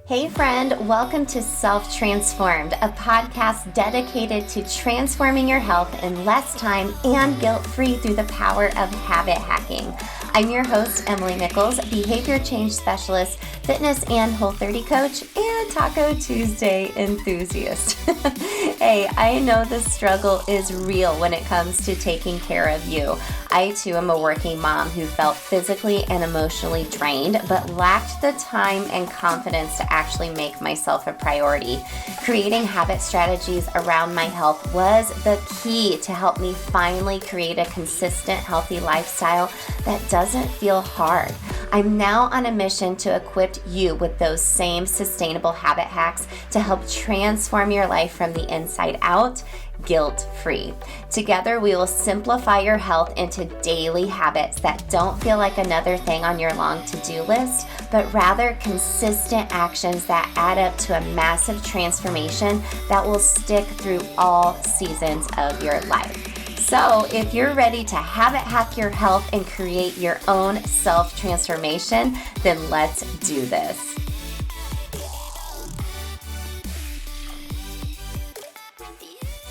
Hey friend, welcome to Self Transformed, a podcast dedicated to transforming your health in less time and guilt-free through the power of habit hacking. I'm your host, Emily Nichols, behavior change specialist, fitness and Whole30 coach, and Taco Tuesday enthusiast. Hey, I know the struggle is real when it comes to taking care of you. I too am a working mom who felt physically and emotionally drained, but lacked the time and confidence to actually make myself a priority. Creating habit strategies around my health was the key to help me finally create a consistent, healthy lifestyle that doesn't feel hard. I'm now on a mission to equip you with those same sustainable habit hacks to help transform your life from the inside out, guilt-free. Together, we will simplify your health into daily habits that don't feel like another thing on your long to-do list, but rather consistent actions that add up to a massive transformation that will stick through all seasons of your life. So if you're ready to habit hack your health and create your own self-transformation, then let's do this.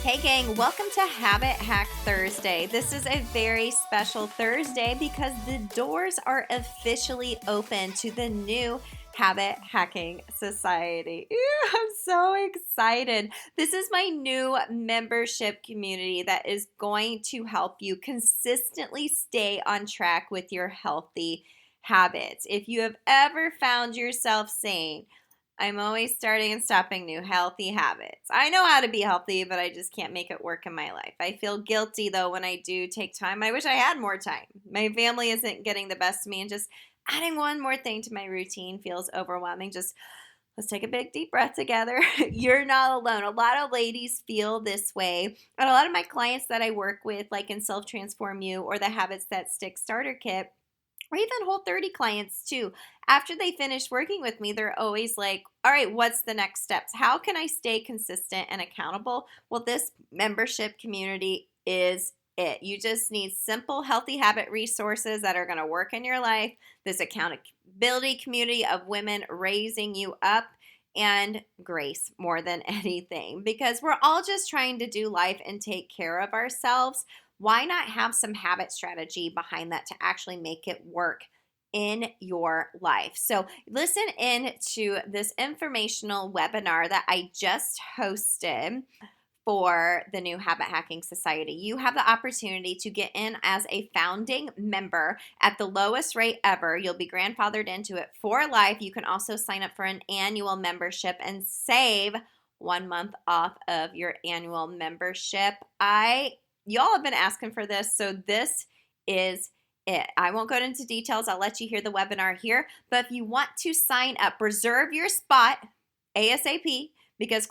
Hey gang, welcome to Habit Hack Thursday. This is a very special Thursday because the doors are officially open to the new Habit Hacking Society. I'm so excited. This is my new membership community that is going to help you consistently stay on track with your healthy habits. If you have ever found yourself saying, I'm always starting and stopping new healthy habits. I know how to be healthy, but I just can't make it work in my life. I feel guilty though when I do take time. I wish I had more time. My family isn't getting the best of me, and just adding one more thing to my routine feels overwhelming. Just let's take a big deep breath together. You're not alone. A lot of ladies feel this way. And a lot of my clients that I work with, like in Self Transform You or the Habits That Stick Starter Kit, or even Whole30 clients too, after they finish working with me, they're always like, all right, what's the next steps? How can I stay consistent and accountable? Well, this membership community is it. You just need simple, healthy habit resources that are going to work in your life, this accountability community of women raising you up, and grace more than anything, because we're all just trying to do life and take care of ourselves. Why not have some habit strategy behind that to actually make it work in your life? So listen in to this informational webinar that I just hosted for the new Habit Hacking Society. You have the opportunity to get in as a founding member at the lowest rate ever. You'll be grandfathered into it for life. You can also sign up for an annual membership and save 1 month off of your annual membership. Y'all have been asking for this, so this is it. I won't go into details. I'll let you hear the webinar here. But if you want to sign up, reserve your spot ASAP, because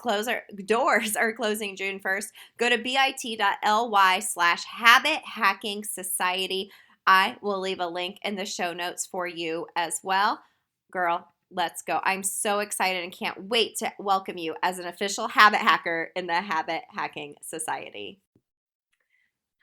doors are closing June 1st. Go to bit.ly/habit hacking society. I will leave a link in the show notes for you as well. Girl, let's go. I'm so excited and can't wait to welcome you as an official habit hacker in the Habit Hacking Society.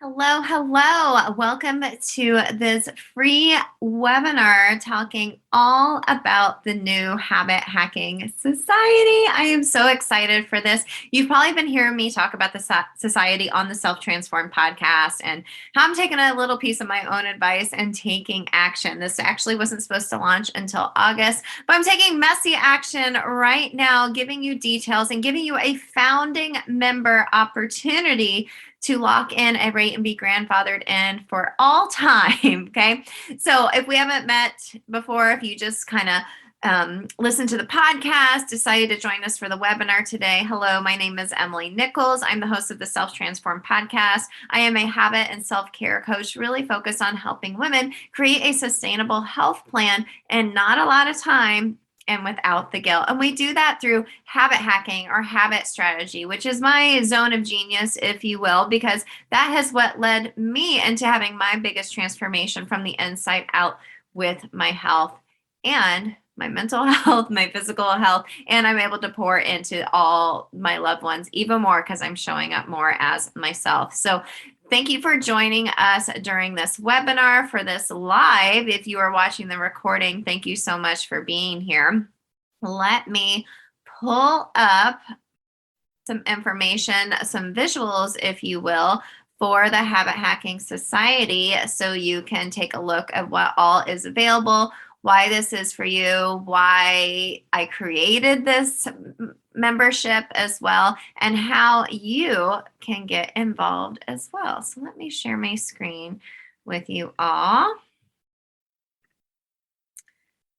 Hello, hello. Welcome to this free webinar talking all about the new Habit Hacking Society. I am so excited for this. You've probably been hearing me talk about the society on the Self Transform podcast and how I'm taking a little piece of my own advice and taking action. This actually wasn't supposed to launch until August, but I'm taking messy action right now, giving you details and giving you a founding member opportunity to lock in a rate and be grandfathered in for all time. Okay. So if we haven't met before, if you just kind of listen to the podcast, decided to join us for the webinar today. Hello, my name is Emily Nichols. I'm the host of the Self Transform podcast. I am a habit and self-care coach, really focused on helping women create a sustainable health plan and not a lot of time and without the guilt. And we do that through habit hacking or habit strategy, which is my zone of genius, if you will, because that has what led me into having my biggest transformation from the inside out with my health and my mental health, my physical health, and I'm able to pour into all my loved ones even more because I'm showing up more as myself. So thank you for joining us during this webinar, for this live. If you are watching the recording, thank you so much for being here. let me pull up some information, some visuals, if you will, for the Habit Hacking Society so you can take a look at what all is available, why this is for you, why I created this membership as well, and how you can get involved as well. So let me share my screen with you all.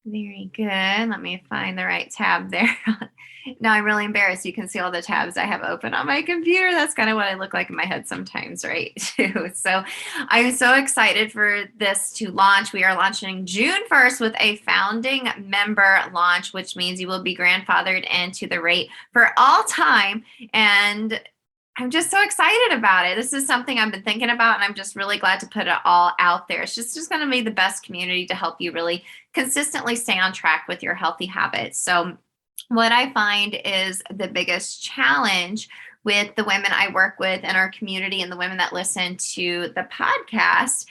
Very good. Let me find the right tab there. Now I'm really embarrassed. You can see all the tabs I have open on my computer. That's kind of what I look like in my head sometimes, right? Too. So I'm so excited for this to launch. We are launching June 1st with a founding member launch, which means you will be grandfathered into the rate for all time. And I'm just so excited about it. This is something I've been thinking about, and I'm just really glad to put it all out there. It's just going to be the best community to help you really consistently stay on track with your healthy habits. So what I find is the biggest challenge with the women I work with in our community and the women that listen to the podcast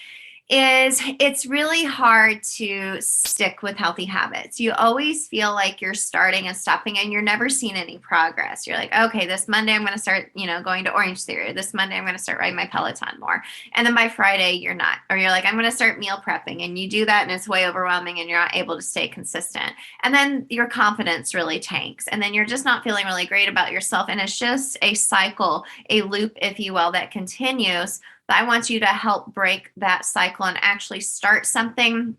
is it's really hard to stick with healthy habits. You always feel like you're starting and stopping and you're never seeing any progress. You're like, okay, this Monday I'm going to start, going to Orange Theory. This Monday I'm going to start riding my Peloton more. And then by Friday you're not. Or you're like, I'm going to start meal prepping, and you do that and it's way overwhelming and you're not able to stay consistent. And then your confidence really tanks. And then you're just not feeling really great about yourself. And it's just a cycle, a loop, if you will, that continues. But I want you to help break that cycle and actually start something.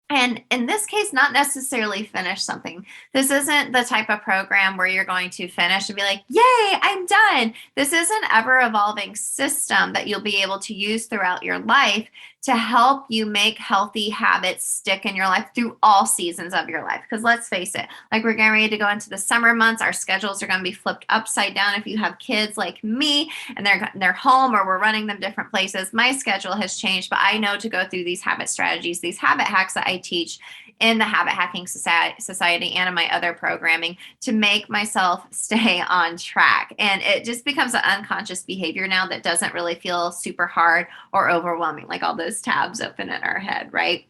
And in this case, not necessarily finish something. This isn't the type of program where you're going to finish and be like, yay, I'm done. This is an ever evolving system that you'll be able to use throughout your life to help you make healthy habits stick in your life through all seasons of your life. Because let's face it, like we're getting ready to go into the summer months, our schedules are going to be flipped upside down. If you have kids like me and they're home or we're running them different places, my schedule has changed, but I know to go through these habit strategies, these habit hacks that I teach in the Habit Hacking Society and in my other programming to make myself stay on track. And it just becomes an unconscious behavior now that doesn't really feel super hard or overwhelming, like all those tabs open in our head, right?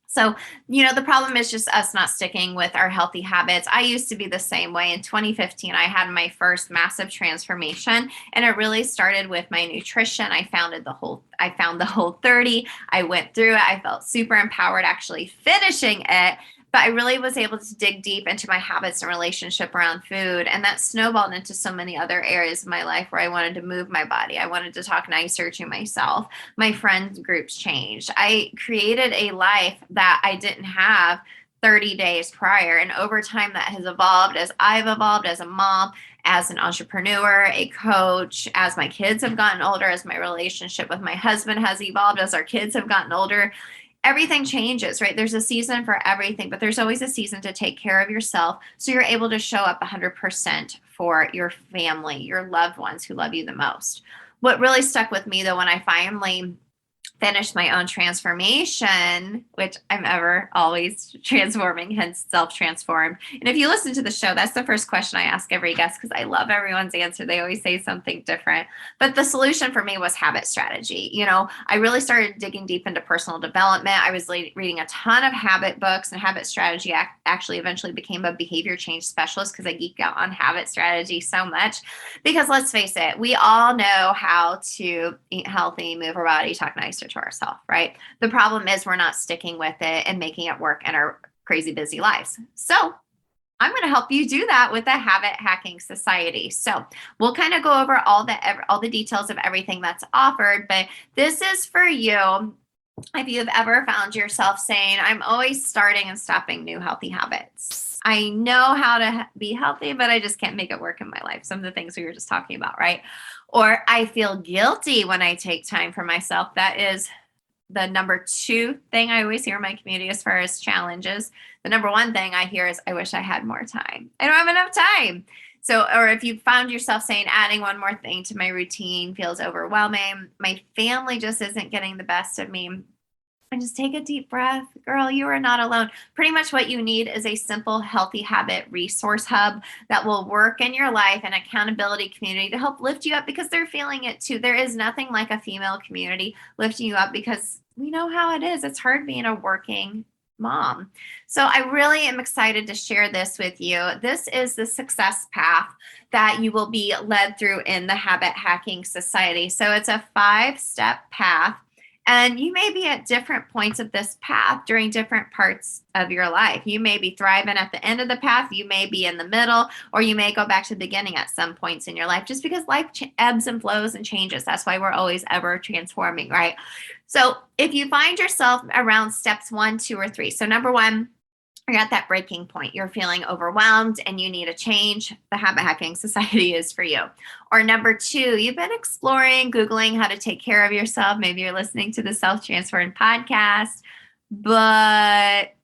So, the problem is just us not sticking with our healthy habits. I used to be the same way. In 2015, I had my first massive transformation, and it really started with my nutrition. I found the Whole30. I went through it. I felt super empowered actually finishing it. But I really was able to dig deep into my habits and relationship around food. And that snowballed into so many other areas of my life where I wanted to move my body. I wanted to talk nicer to myself. My friend groups changed. I created a life that I didn't have 30 days prior. And over time, that has evolved as I've evolved as a mom, as an entrepreneur, a coach, as my kids have gotten older, as my relationship with my husband has evolved, as our kids have gotten older. Everything changes, right? There's a season for everything, but there's always a season to take care of yourself so you're able to show up 100% for your family, your loved ones who love you the most. What really stuck with me, though, when I finally finished my own transformation, which I'm ever always transforming, hence self-transformed. And if you listen to the show, that's the first question I ask every guest because I love everyone's answer. They always say something different. But the solution for me was habit strategy. I really started digging deep into personal development. I was reading a ton of habit books, and habit strategy actually eventually became a behavior change specialist because I geek out on habit strategy so much. Because let's face it, we all know how to eat healthy, move our body, talk nicer to ourselves, right? The problem is we're not sticking with it and making it work in our crazy busy lives. So I'm going to help you do that with the Habit Hacking Society. So we'll kind of go over all the details of everything that's offered, but this is for you if you've ever found yourself saying, I'm always starting and stopping new healthy habits. I know how to be healthy, but I just can't make it work in my life. Some of the things we were just talking about, right? Or I feel guilty when I take time for myself. That is the number 2 thing I always hear in my community as far as challenges. The number 1 thing I hear is, I wish I had more time. I don't have enough time. So, or if you found yourself saying, adding one more thing to my routine feels overwhelming, my family just isn't getting the best of me, and just take a deep breath. Girl, you are not alone. Pretty much what you need is a simple, healthy habit resource hub that will work in your life, and accountability community to help lift you up because they're feeling it too. There is nothing like a female community lifting you up because we know how it is. It's hard being a working mom. So I really am excited to share this with you. This is the success path that you will be led through in the Habit Hacking Society. So it's a 5-step path. And you may be at different points of this path during different parts of your life. You may be thriving at the end of the path, you may be in the middle, or you may go back to the beginning at some points in your life, just because life ebbs and flows and changes. That's why we're always ever transforming, right? So if you find yourself around steps 1, 2, or 3, so number 1, you're at that breaking point. You're feeling overwhelmed and you need a change. The Habit Hacking Society is for you. Or number 2, you've been exploring, Googling how to take care of yourself. Maybe you're listening to the Self Transform podcast, but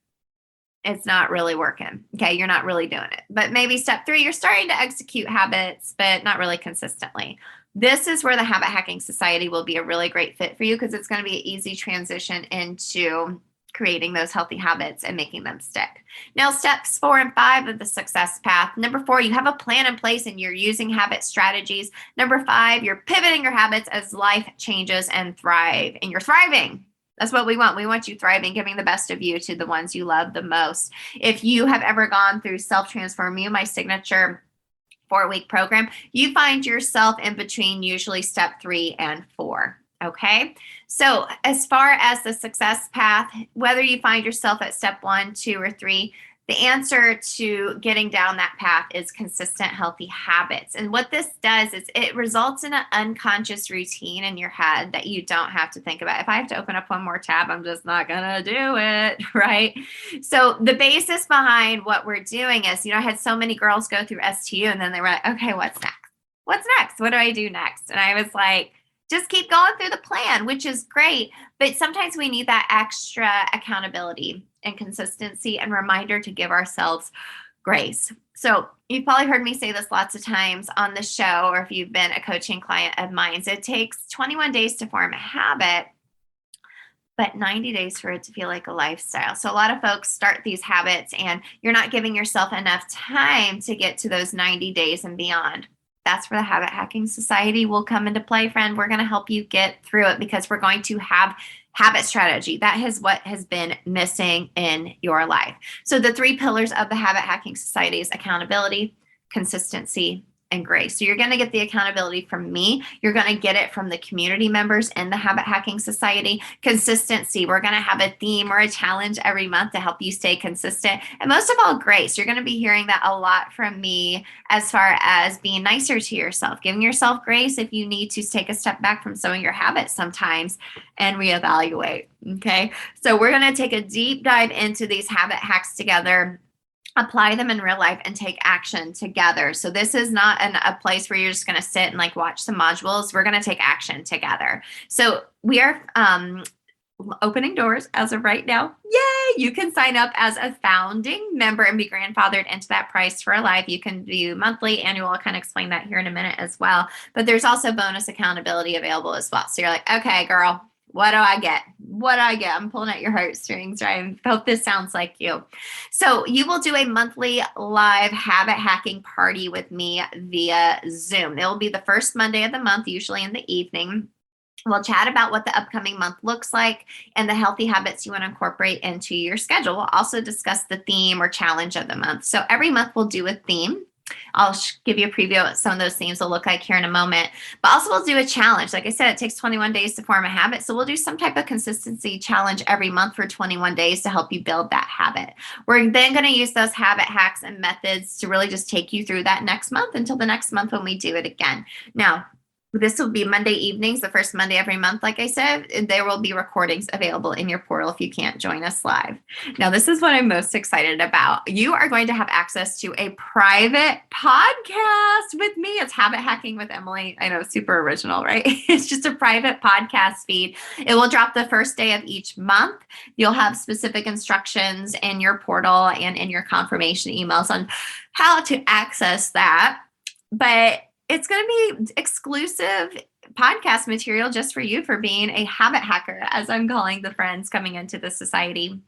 it's not really working. Okay. You're not really doing it. But maybe step 3, you're starting to execute habits, but not really consistently. This is where the Habit Hacking Society will be a really great fit for you, because it's going to be an easy transition into creating those healthy habits and making them stick. Now, steps 4 and 5 of the success path. Number 4, you have a plan in place and you're using habit strategies. Number 5, you're pivoting your habits as life changes and thrive. And you're thriving. That's what we want. We want you thriving, giving the best of you to the ones you love the most. If you have ever gone through Self Transform You, my signature 4-week program, you find yourself in between usually step 3 and 4. Okay. So as far as the success path, whether you find yourself at step 1, 2, or 3, the answer to getting down that path is consistent, healthy habits. And what this does is it results in an unconscious routine in your head that you don't have to think about. If I have to open up one more tab, I'm just not going to do it, right? So the basis behind what we're doing is, I had so many girls go through STU and then they were like, okay, what's next? What's next? What do I do next? And I was like, just keep going through the plan, which is great. But sometimes we need that extra accountability and consistency and reminder to give ourselves grace. So you've probably heard me say this lots of times on the show, or if you've been a coaching client of mine, it takes 21 days to form a habit, but 90 days for it to feel like a lifestyle. So a lot of folks start these habits and you're not giving yourself enough time to get to those 90 days and beyond. That's where the Habit Hacking Society will come into play, friend. We're going to help you get through it, because we're going to have habit strategy. That is what has been missing in your life. So the 3 pillars of the Habit Hacking Society is accountability, consistency, and grace. So you're going to get the accountability from me. You're going to get it from the community members in the Habit Hacking Society. Consistency. We're going to have a theme or a challenge every month to help you stay consistent. And most of all, grace. You're going to be hearing that a lot from me as far as being nicer to yourself, giving yourself grace if you need to take a step back from some of your habits sometimes and reevaluate. Okay. So we're going to take a deep dive into these habit hacks together, apply them in real life, and take action together. So this is not a place where you're just going to sit and like watch some modules. We're going to take action together. So we are opening doors as of right now. Yay! You can sign up as a founding member and be grandfathered into that price for life. You can do monthly, annual. I'll kind of explain that here in a minute as well. But there's also bonus accountability available as well. So you're like, okay, girl, what do I get? What do I get? I'm pulling at your heartstrings, right? I hope this sounds like you. So you will do a monthly live habit hacking party with me via Zoom. It will be the first Monday of the month, usually in the evening. We'll chat about what the upcoming month looks like and the healthy habits you want to incorporate into your schedule. We'll also discuss the theme or challenge of the month. So every month we'll do a theme. I'll give you a preview of what some of those themes will look like here in a moment. But also we'll do a challenge. Like I said, it takes 21 days to form a habit. So we'll do some type of consistency challenge every month for 21 days to help you build that habit. We're then going to use those habit hacks and methods to really just take you through that next month until the next month when we do it again. Now, this will be Monday evenings, the first Monday every month. Like I said, there will be recordings available in your portal if you can't join us live. Now, this is what I'm most excited about. You are going to have access to a private podcast with me. It's Habit Hacking with Emily. I know, super original, right? It's just a private podcast feed. It will drop the first day of each month. You'll have specific instructions in your portal and in your confirmation emails on how to access that. But it's going to be exclusive podcast material just for you for being a habit hacker, as I'm calling the friends coming into the society.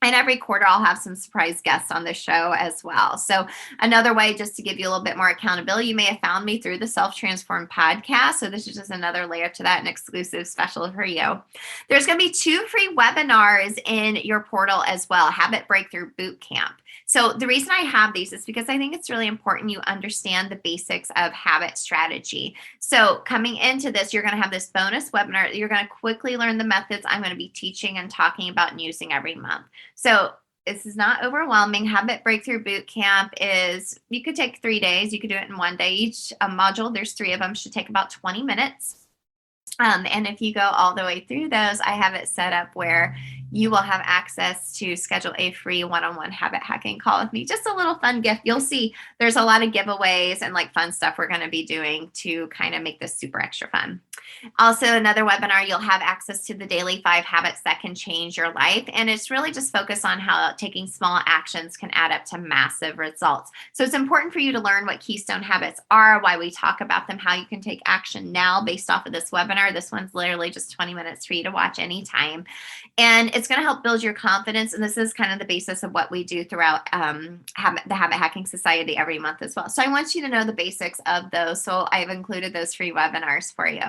And every quarter, I'll have some surprise guests on the show as well. So another way, just to give you a little bit more accountability, you may have found me through the Self Transform podcast. So this is just another layer to that, an exclusive special for you. There's going to be 2 free webinars in your portal as well, Habit Breakthrough Bootcamp. So the reason I have these is because I think it's really important you understand the basics of habit strategy. So coming into this, you're going to have this bonus webinar. You're going to quickly learn the methods I'm going to be teaching and talking about and using every month. So this is not overwhelming. Habit Breakthrough Bootcamp is, you could take 3 days. You could do it in one day. Each module, there's 3 of them, should take about 20 minutes. And if you go all the way through those, I have it set up where you will have access to schedule a free one-on-one habit hacking call with me. Just a little fun gift. You'll see there's a lot of giveaways and like fun stuff we're going to be doing to kind of make this super extra fun. Also, another webinar, you'll have access to the daily 5 habits that can change your life. And it's really just focused on how taking small actions can add up to massive results. So it's important for you to learn what keystone habits are, why we talk about them, how you can take action now based off of this webinar. This one's literally just 20 minutes for you to watch anytime. And it's going to help build your confidence. And this is kind of the basis of what we do throughout the Habit Hacking Society every month as well. So I want you to know the basics of those. So I've included those free webinars for you.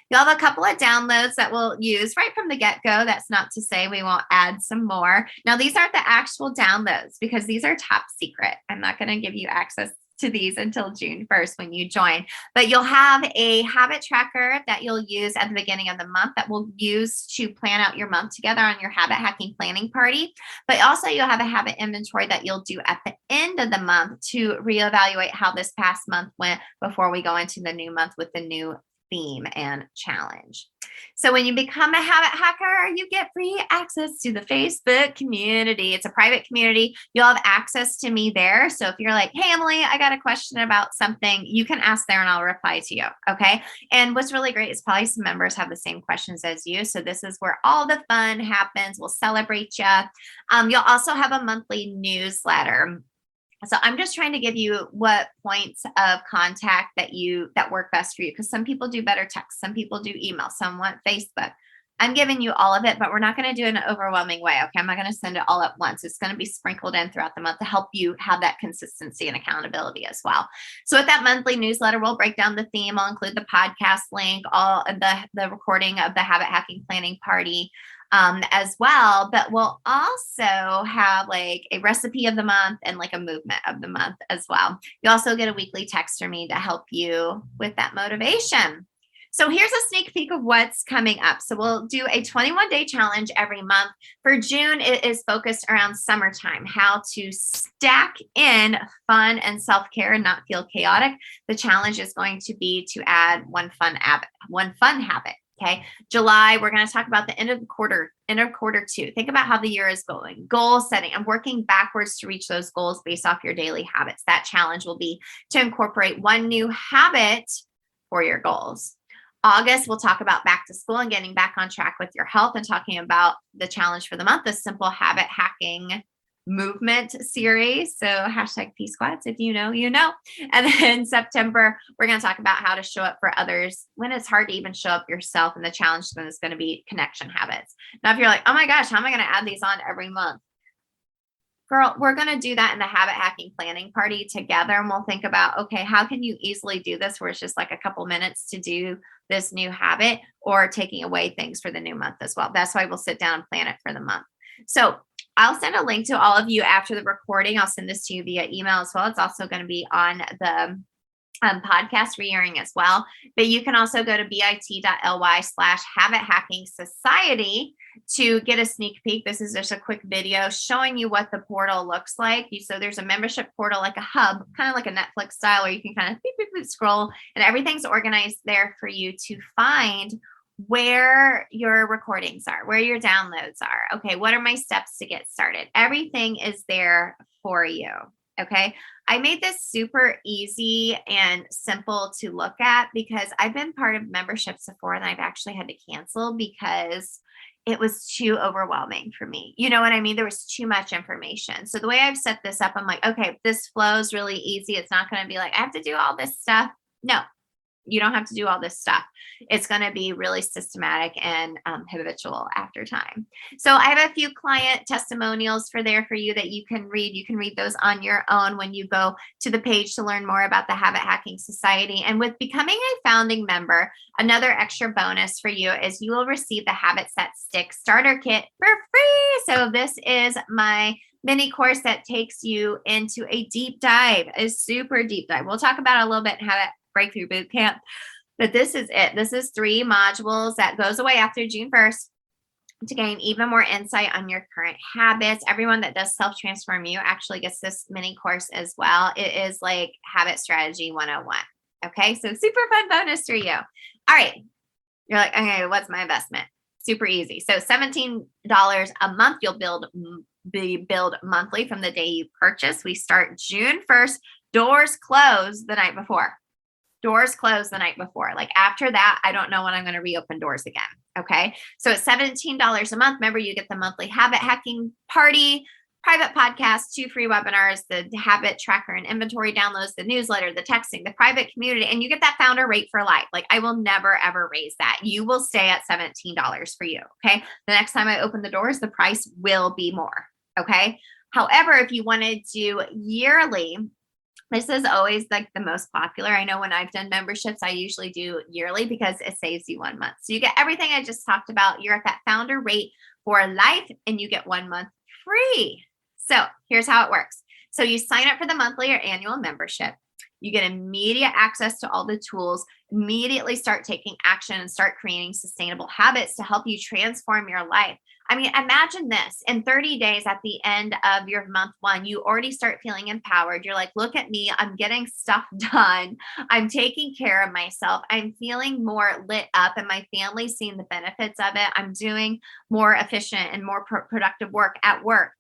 You'll have a couple of downloads that we'll use right from the get-go. That's not to say we won't add some more. Now, these aren't the actual downloads because these are top secret. I'm not going to give you access to these until June 1st when you join. But you'll have a habit tracker that you'll use at the beginning of the month that we'll use to plan out your month together on your habit hacking planning party. But also you'll have a habit inventory that you'll do at the end of the month to reevaluate how this past month went before we go into the new month with the new theme and challenge. So when you become a habit hacker, you get free access to the Facebook community. It's a private community. You'll have access to me there. So if you're like, hey, Emily, I got a question about something, you can ask there and I'll reply to you. Okay. And what's really great is probably some members have the same questions as you. So this is where all the fun happens. We'll celebrate you. You'll also have a monthly newsletter. So I'm just trying to give you what points of contact that work best for you, because some people do better text, some people do email, some want Facebook. I'm giving you all of it, but we're not going to do it in an overwhelming way. Okay. I'm not going to send it all at once. It's going to be sprinkled in throughout the month to help you have that consistency and accountability as well. So with that monthly newsletter, we'll break down the theme. I'll include the podcast link, all of the recording of the habit hacking planning party, as well, but we'll also have like a recipe of the month and like a movement of the month as well. You also get a weekly text from me to help you with that motivation. So here's a sneak peek of what's coming up. So we'll do a 21-day challenge every month. For June, it is focused around summertime, how to stack in fun and self-care and not feel chaotic. The challenge is going to be to add one fun habit. Okay. July, we're going to talk about the end of quarter 2. Think about how the year is going, goal setting and working backwards to reach those goals based off your daily habits. That challenge will be to incorporate one new habit for your goals. August, we'll talk about back to school and getting back on track with your health and talking about the challenge for the month, the simple habit hacking movement series. So hashtag P squats. If you know, you know. And then September, we're going to talk about how to show up for others when it's hard to even show up yourself. And the challenge then is going to be connection habits. Now, if you're like, oh my gosh, how am I going to add these on every month? Girl, we're going to do that in the habit hacking planning party together. And we'll think about, okay, how can you easily do this where it's just like a couple minutes to do this new habit, or taking away things for the new month as well. That's why we'll sit down and plan it for the month. So I'll send a link to all of you after the recording. I'll send this to you via email as well. It's also going to be on the podcast re-airing as well. But you can also go to bit.ly/habit hacking society to get a sneak peek. This is just a quick video showing you what the portal looks like. So there's a membership portal, like a hub, kind of like a Netflix style, where you can kind of beep, beep, beep, scroll, and everything's organized there for you to find where your recordings are, where your downloads are. Okay, what are my steps to get started? Everything is there for you. Okay, I made this super easy and simple to look at because I've been part of memberships before and I've actually had to cancel because it was too overwhelming for me. You know what I mean? There was too much information. So the way I've set this up, I'm like, okay, this flows really easy. It's not going to be like, I have to do all this stuff. No, You don't have to do all this stuff. It's going to be really systematic and habitual after time. So I have a few client testimonials for you that you can read. You can read those on your own when you go to the page to learn more about the Habit Hacking Society. And with becoming a founding member, another extra bonus for you is you will receive the Habit Set Stick Starter Kit for free. So this is my mini course that takes you into a deep dive, a super deep dive. We'll talk about it a little bit in Habit Breakthrough Bootcamp, but this is it. This is 3 modules that goes away after June 1st to gain even more insight on your current habits. Everyone that does Self-Transform You actually gets this mini course as well. It is like Habit Strategy 101. Okay, so super fun bonus for you. All right, you're like, okay, what's my investment? Super easy. So $17 a month, you'll build monthly from the day you purchase. We start June 1st. Doors close the night before. Doors close the night before. Like after that, I don't know when I'm going to reopen doors again. Okay. So it's $17 a month. Remember, you get the monthly habit hacking party, private podcast, 2 free webinars, the habit tracker and inventory downloads, the newsletter, the texting, the private community, and you get that founder rate for life. Like I will never, ever raise that. You will stay at $17 for you. Okay. The next time I open the doors, the price will be more. Okay. However, if you want to do yearly, this is always like the most popular. I know when I've done memberships, I usually do yearly because it saves you 1 month. So you get everything I just talked about. You're at that founder rate for life and you get 1 month free. So here's how it works. So you sign up for the monthly or annual membership. You get immediate access to all the tools, immediately start taking action and start creating sustainable habits to help you transform your life. I mean, imagine this in 30 days at the end of your month 1, you already start feeling empowered. You're like, look at me. I'm getting stuff done. I'm taking care of myself. I'm feeling more lit up and my family's seeing the benefits of it. I'm doing more efficient and more productive work at work.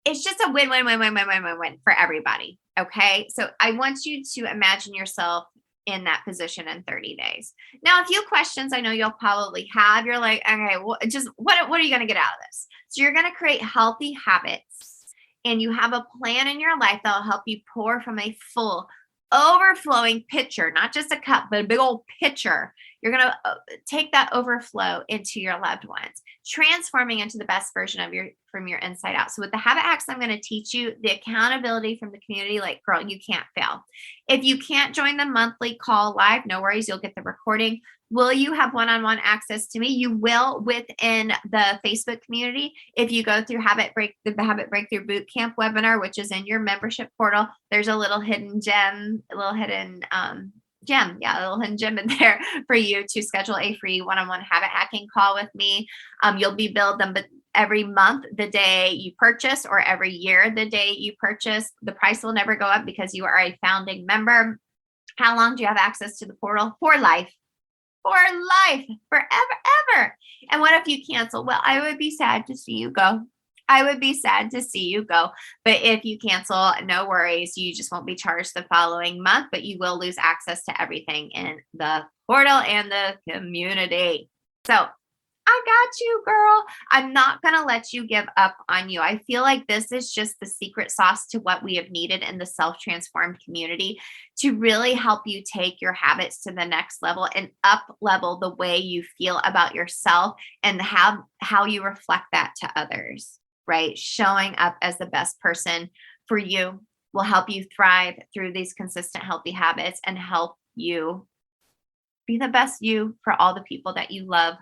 It's just a win, win, win, win, win, win, win, win for everybody. Okay. So I want you to imagine yourself in that position in 30 days. Now, a few questions I know you'll probably have. You're like, okay, well, just what are you going to get out of this? So you're going to create healthy habits and you have a plan in your life that'll help you pour from a full overflowing pitcher, not just a cup, but a big old pitcher. You're going to take that overflow into your loved ones, transforming into the best version of from your inside out. So with the habit hacks, I'm going to teach you the accountability from the community. Like, girl, you can't fail. If you can't join the monthly call live, no worries. You'll get the recording. Will you have one-on-one access to me? You will within the Facebook community. If you go through the Habit Breakthrough Bootcamp webinar, which is in your membership portal, there's a little hidden gem, a little hidden gem in there for you to schedule a free one-on-one habit hacking call with me. You'll be billed them, but every month, the day you purchase, or every year, the day you purchase. The price will never go up because you are a founding member. How long do you have access to the portal? For life. For life, forever, ever. And what if you cancel? Well, I would be sad to see you go. But if you cancel, no worries. You just won't be charged the following month, but you will lose access to everything in the portal and the community. So I got you, girl. I'm not going to let you give up on you. I feel like this is just the secret sauce to what we have needed in the self-transformed community to really help you take your habits to the next level and up level the way you feel about yourself and how you reflect that to others, right? Showing up as the best person for you will help you thrive through these consistent, healthy habits and help you be the best you for all the people that you love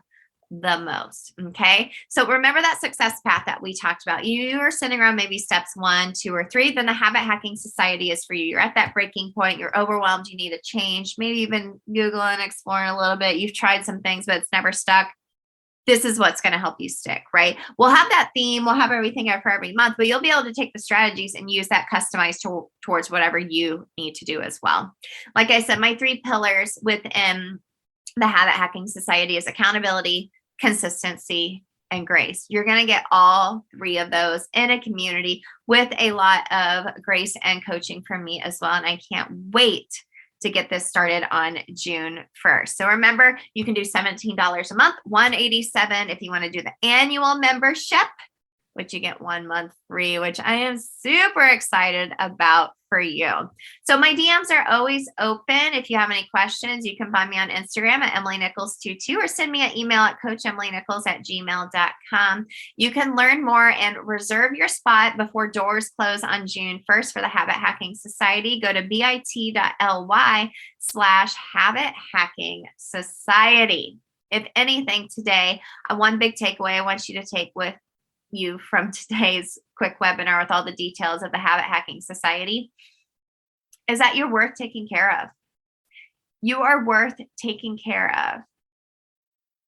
the most. Okay. So remember that success path that we talked about. You are sitting around maybe steps 1, 2, or 3, then the Habit Hacking Society is for you. You're at that breaking point. You're overwhelmed. You need a change. Maybe you've been Googling, exploring a little bit. You've tried some things, but it's never stuck. This is what's going to help you stick, right? We'll have that theme. We'll have everything for every month, but you'll be able to take the strategies and use that customized towards whatever you need to do as well. Like I said, my 3 pillars within the Habit Hacking Society is accountability, consistency, and grace. You're going to get all 3 of those in a community with a lot of grace and coaching from me as well. And I can't wait to get this started on June 1st. So remember, you can do $17 a month, $187 if you want to do the annual membership. which you get 1 month free, which I am super excited about for you. So my DMs are always open. If you have any questions, you can find me on Instagram at EmilyNichols22 or send me an email at coachemilynichols@gmail.com. You can learn more and reserve your spot before doors close on June 1st for the Habit Hacking Society. Go to bit.ly/Habit Hacking Society. If anything today, one big takeaway I want you to take with you from today's quick webinar with all the details of the Habit Hacking Society is that you're worth taking care of. You are worth taking care of.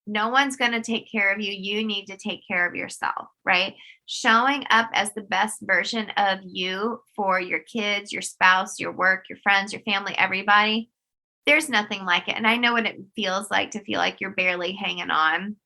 No one's going to take care of you. You need to take care of yourself, right? Showing up as the best version of you for your kids, your spouse, your work, your friends, your family, everybody. There's nothing like it. And I know what it feels like to feel like you're barely hanging on.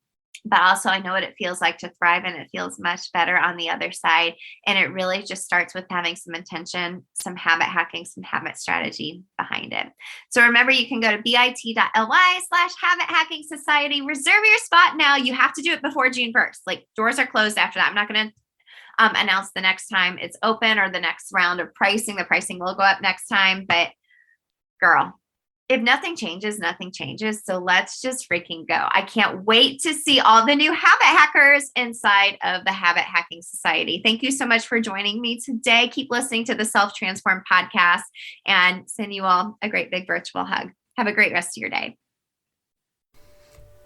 But also I know what it feels like to thrive, and it feels much better on the other side. And it really just starts with having some intention, some habit hacking, some habit strategy behind it. So remember, you can go to bit.ly/Habit Hacking Society. Reserve your spot now. You have to do it before June 1st. Like, doors are closed after that. I'm not going to announce the next time it's open or the next round of pricing. The pricing will go up next time. But girl, if nothing changes, nothing changes. So let's just freaking go. I can't wait to see all the new habit hackers inside of the Habit Hacking Society. Thank you so much for joining me today. Keep listening to the Self Transform podcast, and send you all a great big virtual hug. Have a great rest of your day.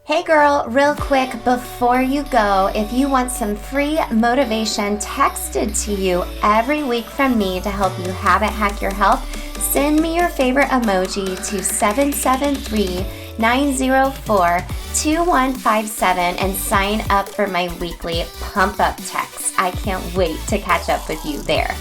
Hey girl, real quick before you go, if you want some free motivation texted to you every week from me to help you habit hack your health, send me your favorite emoji to 773-904-2157 and sign up for my weekly pump up text. I can't wait to catch up with you there.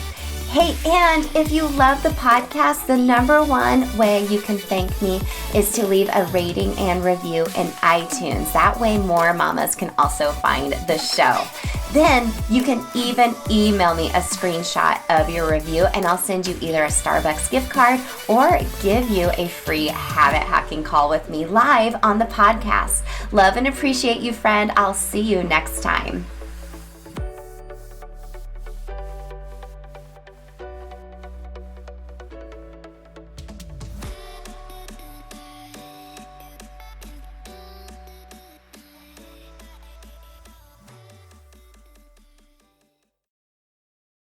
Hey, and if you love the podcast, the number one way you can thank me is to leave a rating and review in iTunes. That way more mamas can also find the show. Then you can even email me a screenshot of your review, and I'll send you either a Starbucks gift card or give you a free habit hacking call with me live on the podcast. Love and appreciate you, friend. I'll see you next time.